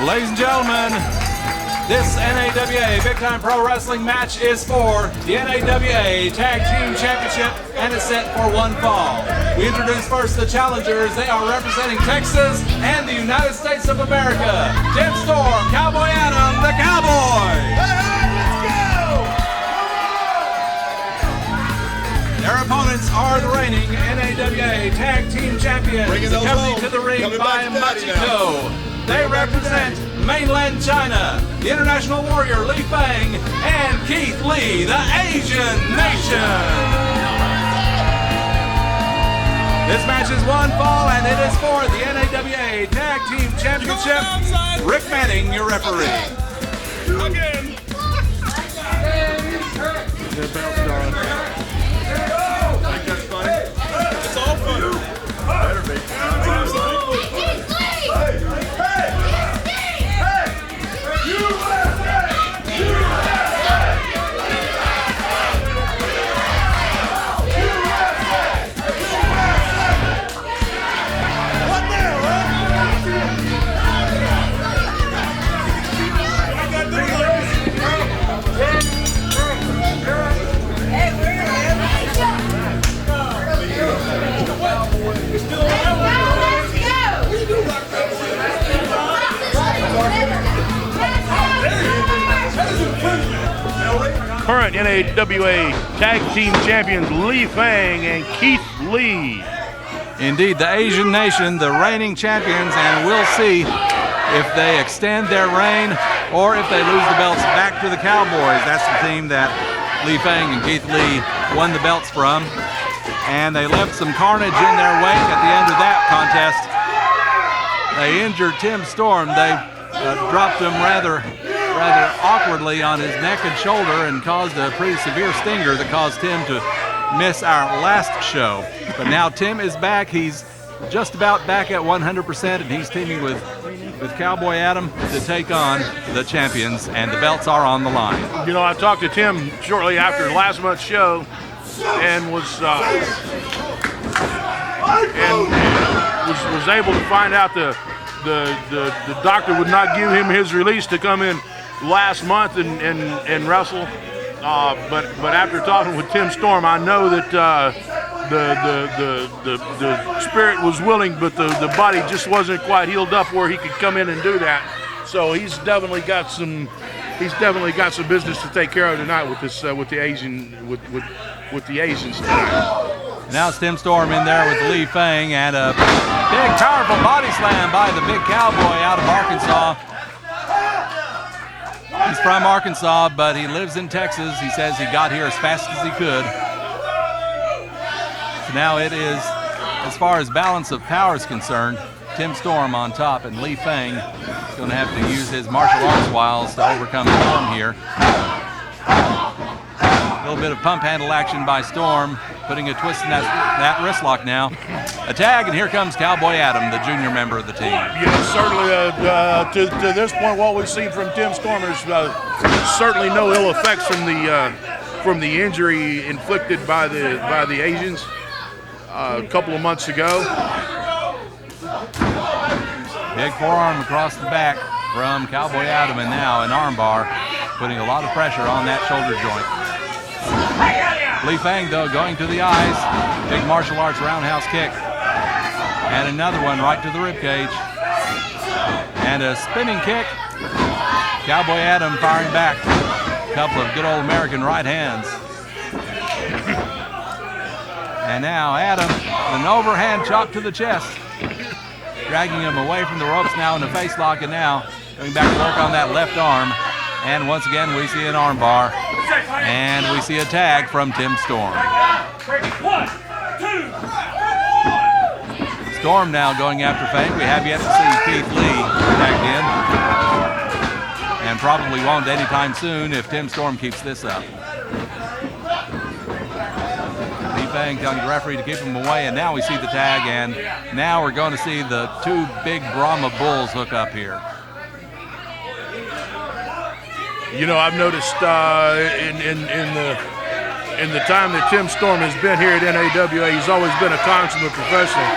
Ladies and gentlemen, this NAWA Big Time Pro Wrestling match is for the NAWA Tag Team Championship and is set for one fall. We introduce first the challengers. They are representing Texas and the United States of America. Tim Storm, Cowboy Adam, the Cowboy. Their opponents are the reigning NAWA Tag Team Champions, accompanied to the ring by Machiko. They represent mainland China, the International Warrior Li Feng, and Keith Lee, the Asian Nation. This match is one fall, and it is for the NAWA Tag Team Championship. Rick Manning, your referee. Again. It's all fun. Better be. Current NAWA Tag Team Champions Li Feng and Keith Lee. Indeed, the Asian Nation, the reigning champions, and we'll see if they extend their reign or if they lose the belts back to the Cowboys. That's the team that Li Feng and Keith Lee won the belts from. And they left some carnage in their wake at the end of that contest. They injured Tim Storm. They dropped him rather awkwardly on his neck and shoulder and caused a pretty severe stinger that caused Tim to miss our last show. But now Tim is back. He's just about back at 100%, and he's teaming with Cowboy Adam to take on the champions, and the belts are on the line. You know, I talked to Tim shortly after last month's show and was able to find out the doctor would not give him his release to come in last month and wrestle. But after talking with Tim Storm, I know that the spirit was willing, but the body just wasn't quite healed up where he could come in and do that. So he's definitely got some business to take care of tonight with this with the Asians tonight. Now it's Tim Storm in there with Li Feng, and a big powerful body slam by the big Cowboy out of Arkansas. He's from Arkansas, but he lives in Texas. He says he got here as fast as he could. So now it is, as far as balance of power is concerned, Tim Storm on top, and Li Feng is going to have to use his martial arts wiles to overcome Storm here. A little bit of pump handle action by Storm, putting a twist in that wrist lock now. A tag, and here comes Cowboy Adam, the junior member of the team. Yeah, certainly to this point, what we've seen from Tim Storm is certainly no ill effects from the injury inflicted by the Asians a couple of months ago. Big forearm across the back from Cowboy Adam, and now an armbar, putting a lot of pressure on that shoulder joint. Li Feng, though, going to the eyes. Big martial arts roundhouse kick. And another one right to the ribcage. And a spinning kick. Cowboy Adam firing back. A couple of good old American right hands. And now Adam, an overhand chop to the chest. Dragging him away from the ropes now in a face lock, and now going back to work on that left arm. And once again, we see an arm bar. And we see a tag from Tim Storm. 1, 2. Storm now going after Feng. We have yet to see Keith Lee tagged in. And probably won't anytime soon if Tim Storm keeps this up. Li Feng telling the referee to keep him away, and now we see the tag, and now we're going to see the two big Brahma bulls hook up here. You know, I've noticed in the time that Tim Storm has been here at NAWA, he's always been a consummate professional.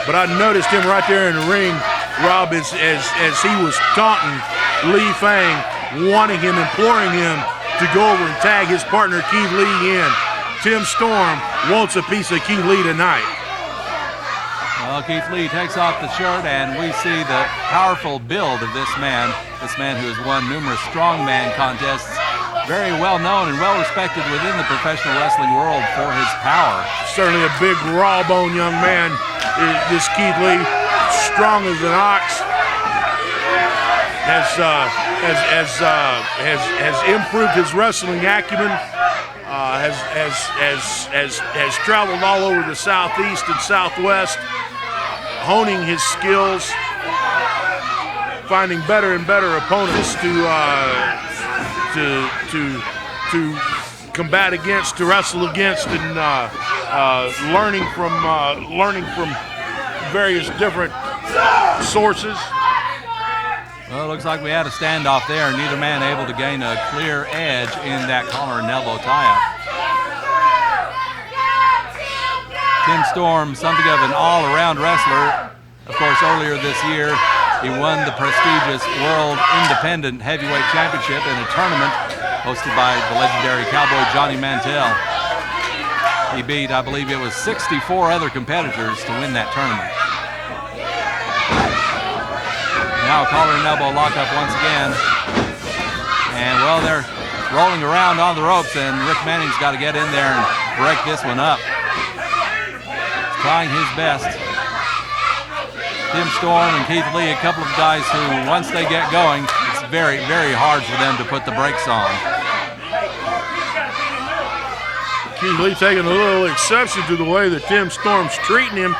But I noticed him right there in the ring, Rob, as he was taunting Li Feng, wanting him, imploring him to go over and tag his partner Keith Lee in. Tim Storm wants a piece of Keith Lee tonight. Well, Keith Lee takes off the shirt, and we see the powerful build of this man who has won numerous strongman contests, very well known and well respected within the professional wrestling world for his power. Certainly a big raw bone young man, this Keith Lee, strong as an ox, has improved his wrestling acumen, has traveled all over the Southeast and Southwest, honing his skills, finding better and better opponents to combat against, to wrestle against, and learning from various different sources. Well, it looks like we had a standoff there, neither man able to gain a clear edge in that collar and elbow tie-up. Tim Storm, something of an all-around wrestler. Of course, earlier this year, he won the prestigious World Independent Heavyweight Championship in a tournament hosted by the legendary Cowboy Johnny Mantell. He beat, I believe it was 64 other competitors to win that tournament. Now a collar and elbow lockup once again. And, well, they're rolling around on the ropes, and Rick Manning's got to get in there and break this one up. He's trying his best. Tim Storm and Keith Lee, a couple of guys who, once they get going, it's very, very hard for them to put the brakes on. Keith Lee taking a little exception to the way that Tim Storm's treating him.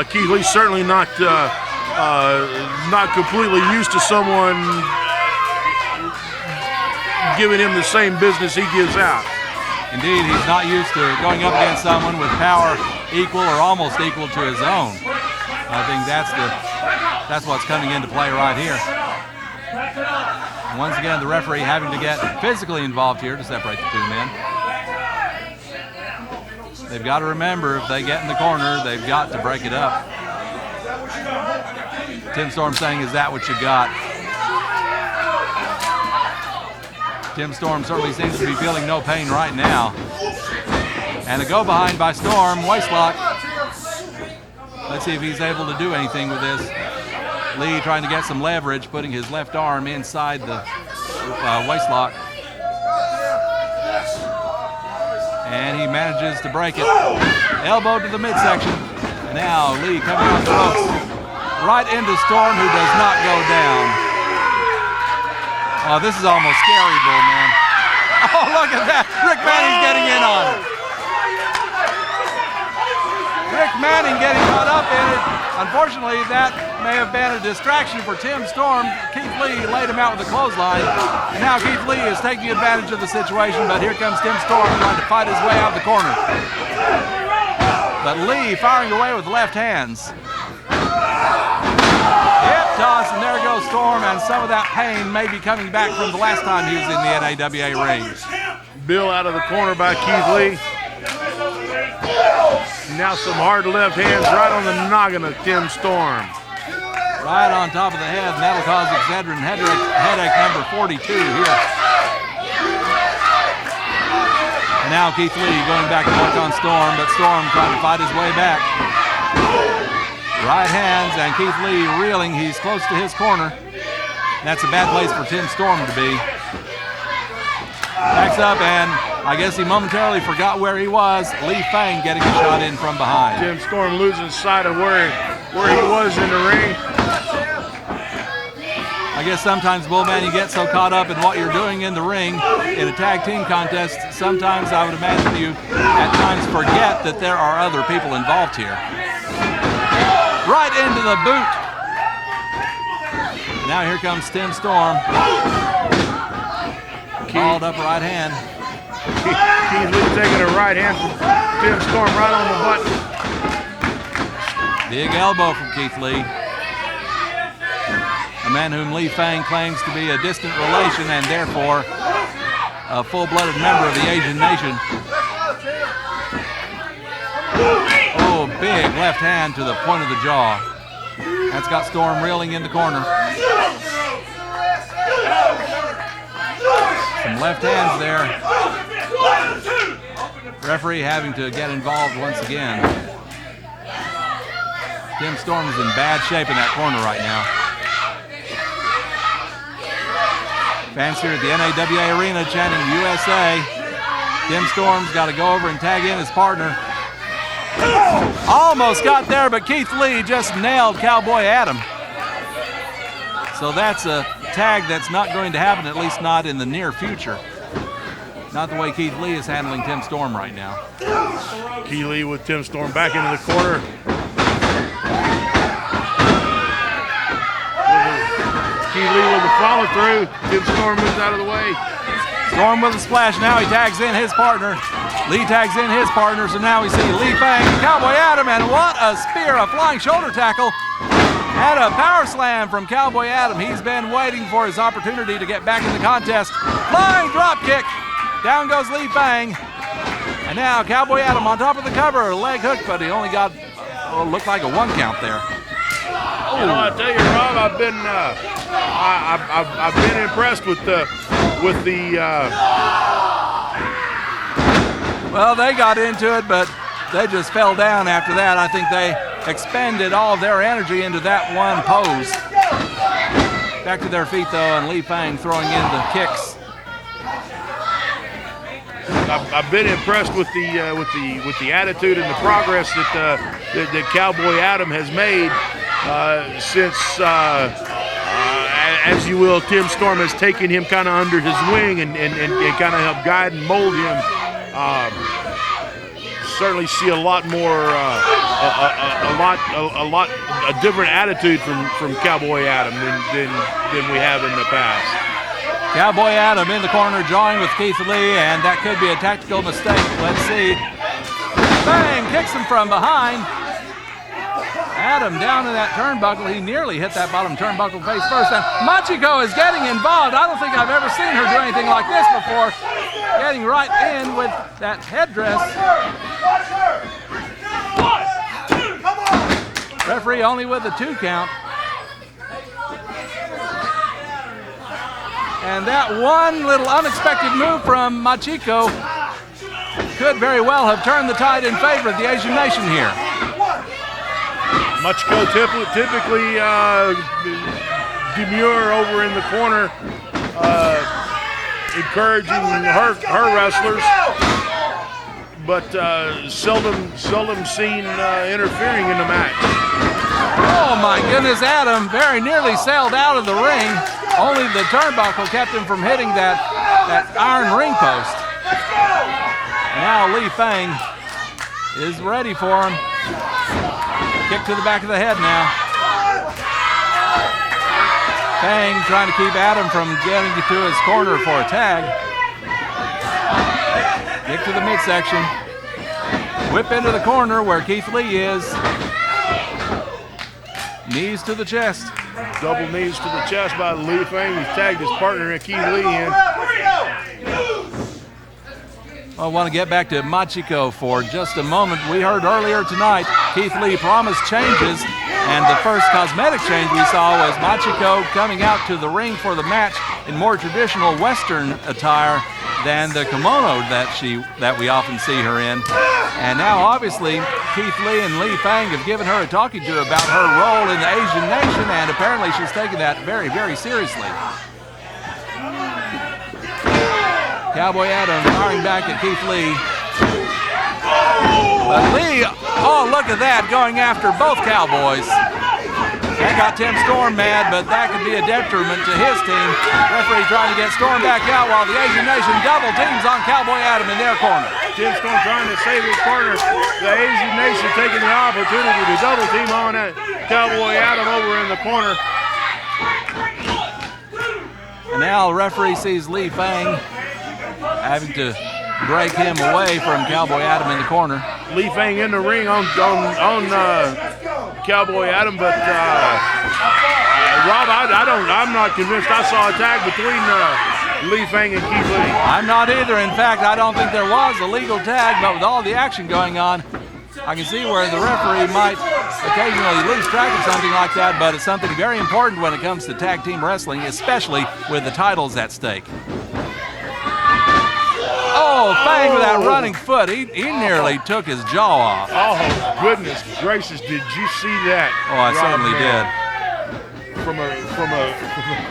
Keith Lee certainly not completely used to someone giving him the same business he gives out. Indeed, he's not used to going up against someone with power equal or almost equal to his own. I think that's what's coming into play right here. Once again, the referee having to get physically involved here to separate the two men. They've got to remember, if they get in the corner, they've got to break it up. Tim Storm saying, "Is that what you got?" Tim Storm certainly seems to be feeling no pain right now. And a go behind by Storm, waistlock. Let's see if he's able to do anything with this. Lee trying to get some leverage, putting his left arm inside the waistlock. And he manages to break it. Elbow to the midsection. And now Lee coming off the ropes. Right into Storm, who does not go down. Oh, this is almost scary, Bull, man. Oh, look at that. Rick Manning's getting in on it. Rick Manning getting caught up in it. Unfortunately, that may have been a distraction for Tim Storm. Keith Lee laid him out with a clothesline. And now Keith Lee is taking advantage of the situation, but here comes Tim Storm trying to fight his way out of the corner. But Lee firing away with left hands. Hip toss, and there goes Storm, and some of that pain may be coming back from the last time he was in the NAWA ring. Bill out of the corner by Keith Lee. Now some hard left hands right on the noggin of Tim Storm. Right on top of the head, and that'll cause Excedrin headache number 42 here. And now Keith Lee going back to work on Storm, but Storm trying to fight his way back. Right hands, and Keith Lee reeling. He's close to his corner. That's a bad place for Tim Storm to be. Backs up, and I guess he momentarily forgot where he was. Lee Fang getting a shot in from behind. Tim Storm losing sight of where he was in the ring. I guess sometimes, Bullman, you get so caught up in what you're doing in the ring in a tag team contest, sometimes I would imagine you at times forget that there are other people involved here. Right into the boot. Now here comes Tim Storm. Called up right hand. Keith Lee taking a right hand from Tim Storm right on the button. Big elbow from Keith Lee. A man whom Lee Fang claims to be a distant relation and therefore a full-blooded member of the Asian nation. Oh, big left hand to the point of the jaw. That's got Storm reeling in the corner. Some left hands there. Referee having to get involved once again. Tim Storm is in bad shape in that corner right now. Fans here at the NAWA Arena chanting USA. Tim Storm's got to go over and tag in his partner. Almost got there, but Keith Lee just nailed Cowboy Adam. So that's a tag that's not going to happen, at least not in the near future. Not the way Keith Lee is handling Tim Storm right now. Keith Lee with Tim Storm back into the corner. Keith Lee with the follow through. Tim Storm moves out of the way. Storm with a splash. Now he tags in his partner. Lee tags in his partner, so now we see Lee Fang, Cowboy Adam, and what a spear, a flying shoulder tackle, and a power slam from Cowboy Adam. He's been waiting for his opportunity to get back in the contest. Flying drop kick. Down goes Lee Fang. And now Cowboy Adam on top of the cover, leg hook, but he only got, looked like a 1 count there. Oh. You know, I tell you, Rob, I've been impressed with the. Well, they got into it, but they just fell down after that. I think they expended all of their energy into that one pose. Back to their feet though, and Lee Fang throwing in the kicks. I've been impressed with the attitude and the progress that Cowboy Adam has made since, as you will, Tim Storm has taken him kind of under his wing and kind of helped guide and mold him. Certainly see a lot more, a different attitude from Cowboy Adam than we have in the past. Cowboy Adam in the corner, drawing with Keith Lee, and that could be a tactical mistake. Let's see. Bang! Kicks him from behind. Adam down in that turnbuckle. He nearly hit that bottom turnbuckle face first. And Machiko is getting involved. I don't think I've ever seen her do anything like this before. Getting right in with that headdress. Referee only with a 2 count. And that one little unexpected move from Machiko could very well have turned the tide in favor of the Asian nation here. Machiko typically demure over in the corner, encouraging her wrestlers, but seldom seen interfering in the match. Oh my goodness, Adam very nearly sailed out of the ring. Only the turnbuckle kept him from hitting that iron ring post. And now Lee Fang is ready for him. Kick to the back of the head now. Fang trying to keep Adam from getting to his corner for a tag. Kick to the midsection. Whip into the corner where Keith Lee is. Knees to the chest. Double knees to the chest by Li Fang. He's tagged his partner Keith Lee in. I want to get back to Machiko for just a moment. We heard earlier tonight Keith Lee promised changes, and the first cosmetic change we saw was Machiko coming out to the ring for the match in more traditional Western attire than the kimono that we often see her in. And now obviously Keith Lee and Li Fang have given her a talking to about her role in the Asian nation, and apparently she's taking that very, very seriously. Cowboy Adam firing back at Keith Lee. But Lee, oh, look at that, going after both Cowboys. That got Tim Storm mad, but that could be a detriment to his team. Referee trying to get Storm back out while the Asian Nation double teams on Cowboy Adam in their corner. Tim Storm trying to save his partner. The Asian Nation taking the opportunity to double team on that Cowboy Adam over in the corner. And now the referee sees Li Fang having to break him away from Cowboy Adam in the corner. Li Fang in the ring on Cowboy Adam, but Rob, I'm not convinced I saw a tag between Li Fang and Keith Lee. I'm not either. In fact, I don't think there was a legal tag, but with all the action going on, I can see where the referee might occasionally lose track of something like that, but it's something very important when it comes to tag team wrestling, especially with the titles at stake. Oh, Fang with that running foot. He nearly took his jaw off. Oh, goodness gracious, did you see that? Oh, I certainly did. From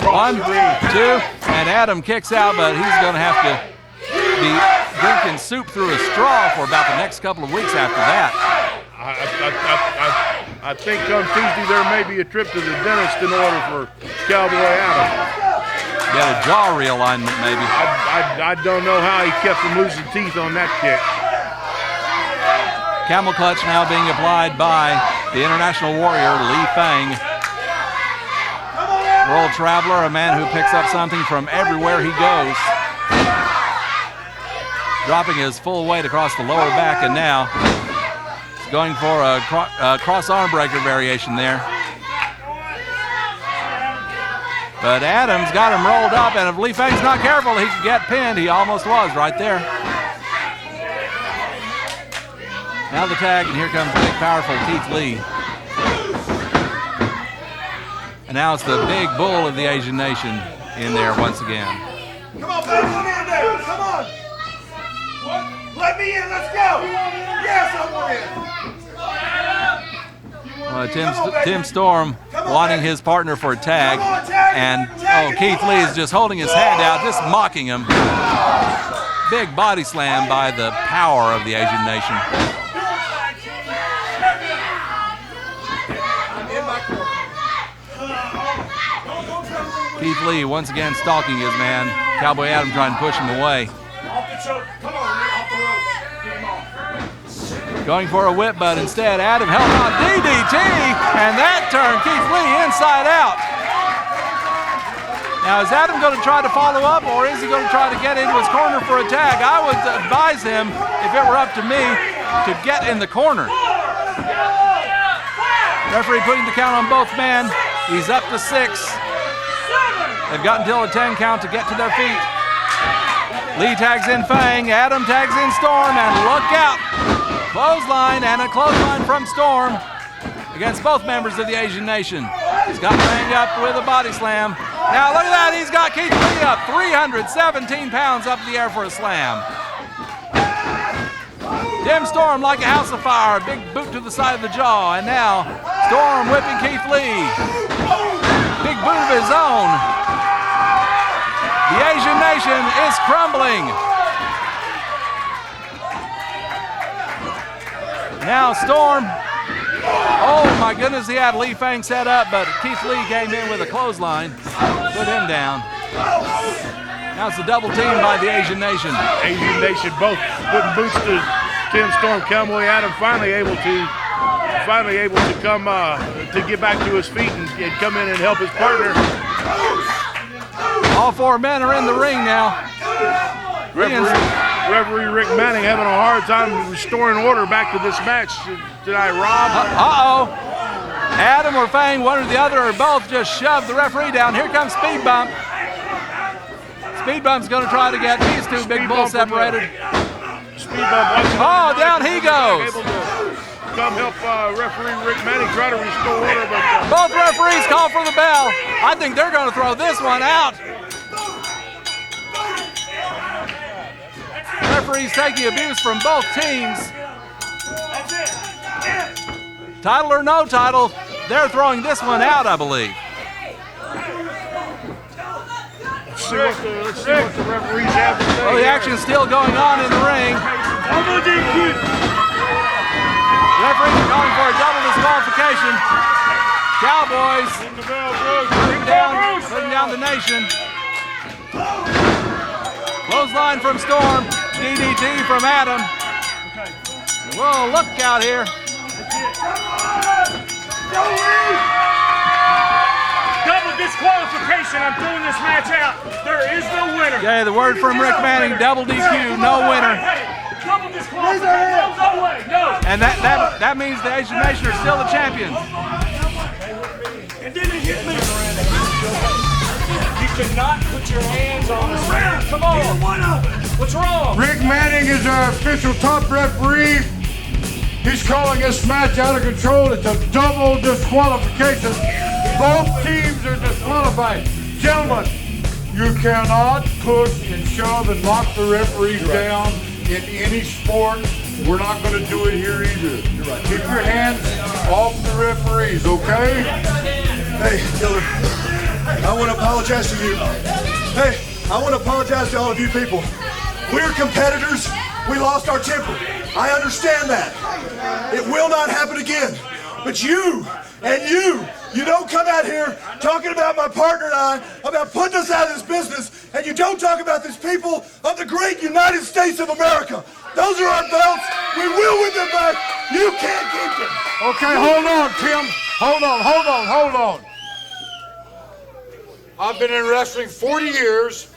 One, two, and Adam kicks out, but he's going to have to be drinking soup through a straw for about the next couple of weeks after that. I think come Tuesday there may be a trip to the dentist in order for Cowboy Adam. Get a jaw realignment, maybe. I don't know how he kept from losing teeth on that kick. Camel clutch now being applied by the international warrior, Li Fang. World traveler, a man who picks up something from everywhere he goes. Dropping his full weight across the lower back, and now he's going for a cross arm breaker variation there. But Adams got him rolled up, and if Li Fang's not careful, he could get pinned. He almost was right there. Now the tag, and here comes the big, powerful Keith Lee. And now it's the big bull of the Asian Nation in there once again. Come on, baby, come in there. Come on. Let me in. Let's go. Yes, I want in. Tim Storm wanting his partner for a tag, and Keith Lee is just holding his hand out, just mocking him. Big body slam by the power of the Asian Nation. Keith Lee once again stalking his man. Cowboy Adam trying to push him away. Going for a whip, but instead Adam held on DDT, and that turned Keith Lee inside out. Now is Adam going to try to follow up, or is he going to try to get into his corner for a tag? I would advise him, if it were up to me, to get in the corner. Referee putting the count on both men. He's up to 6. They've got until a 10 count to get to their feet. Lee tags in Fang, Adam tags in Storm, and look out! Clothesline, and a clothesline from Storm against both members of the Asian Nation. He's got Fang up with a body slam. Now look at that, he's got Keith Lee up, 317 pounds up in the air for a slam. Tim Storm like a house of fire, big boot to the side of the jaw, and now Storm whipping Keith Lee. Big boot of his own. The Asian Nation is crumbling. Now Storm, oh my goodness, he had Li Fang set up, but Keith Lee came in with a clothesline, put him down. Now it's a double team by the Asian Nation. Asian Nation both putting boots to Tim Storm. Cowboy Adam finally able to come to get back to his feet and come in and help his partner. All four men are in the ring now. Referee Rick Manning having a hard time restoring order back to this match tonight, Rob. Uh-oh. Adam or Fang, one or the other, or both just shoved the referee down. Here comes Speed Bump. Speed Bump's going to try to get these two big bulls separated. Speed Bump. Oh, down he goes. Able to come help referee Rick Manning try to restore order, but Both referees call for the bell. I think they're going to throw this one out. Referees taking abuse from both teams. Title or no title, they're throwing this one out, I believe. let's see what the referees have to say. Well, the here. action's still going on in the ring. Referees are calling for a double disqualification. Cowboys putting down the nation. Clothesline from Storm, DDT from Adam. Whoa, look out here. Double disqualification. I'm throwing this match out. There is no winner. Yeah, the word from Rick Manning, double DQ, no winner. Double disqualification. No way. No. And that means the Asian Nation are still the champions. And then he hit me. You cannot put your hands on the ground. Come on. What's wrong? Rick Manning is our official top referee. He's calling this match out of control. It's a double disqualification. Both teams are disqualified. Gentlemen, you cannot push and shove and lock the referees down in any sport. We're not going to do it here either. Keep your hands off the referees, okay? Hey, Killer, I want to apologize to you. Hey, I want to apologize to all of you people. We're competitors. We lost our temper. I understand that. It will not happen again. But you don't come out here talking about my partner and I, about putting us out of this business, and you don't talk about these people of the great United States of America. Those are our belts. We will win them back. You can't keep them. Okay, hold on, Tim. Hold on. I've been in wrestling 40 years,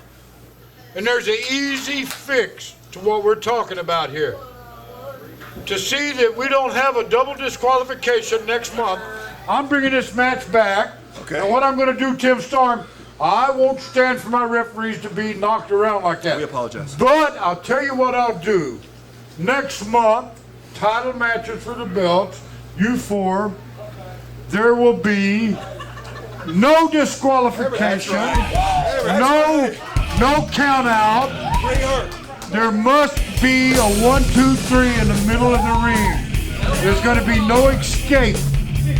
and there's an easy fix to what we're talking about here. To see that we don't have a double disqualification next month, I'm bringing this match back. Okay. And what I'm going to do, Tim Storm, I won't stand for my referees to be knocked around like that. We apologize. But I'll tell you what I'll do. Next month, title matches for the belts, you four, there will be no disqualification, no count out. Bring her. There must be a 1, 2, 3 in the middle of the ring. There's going to be no escape.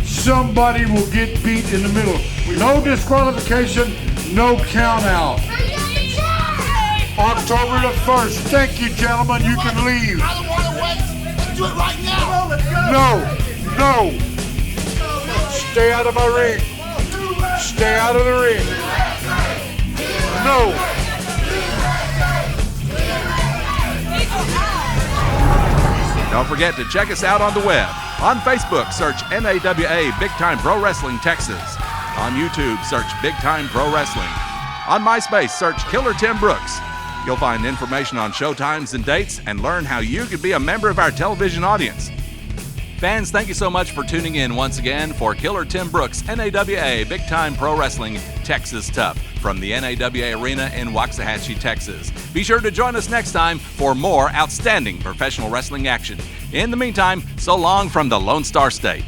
Somebody will get beat in the middle. No disqualification, no count out. October the 1st. Thank you, gentlemen. You can leave. I don't want to wait. Let's do it right now. No. Stay out of my ring. Stay out of the ring. No. Don't forget to check us out on the web. On Facebook, search NAWA Big Time Pro Wrestling Texas. On YouTube, search Big Time Pro Wrestling. On MySpace, search Killer Tim Brooks. You'll find information on showtimes and dates and learn how you could be a member of our television audience. Fans, thank you so much for tuning in once again for Killer Tim Brooks, NAWA Big Time Pro Wrestling Texas Tough from the NAWA Arena in Waxahachie, Texas. Be sure to join us next time for more outstanding professional wrestling action. In the meantime, so long from the Lone Star State.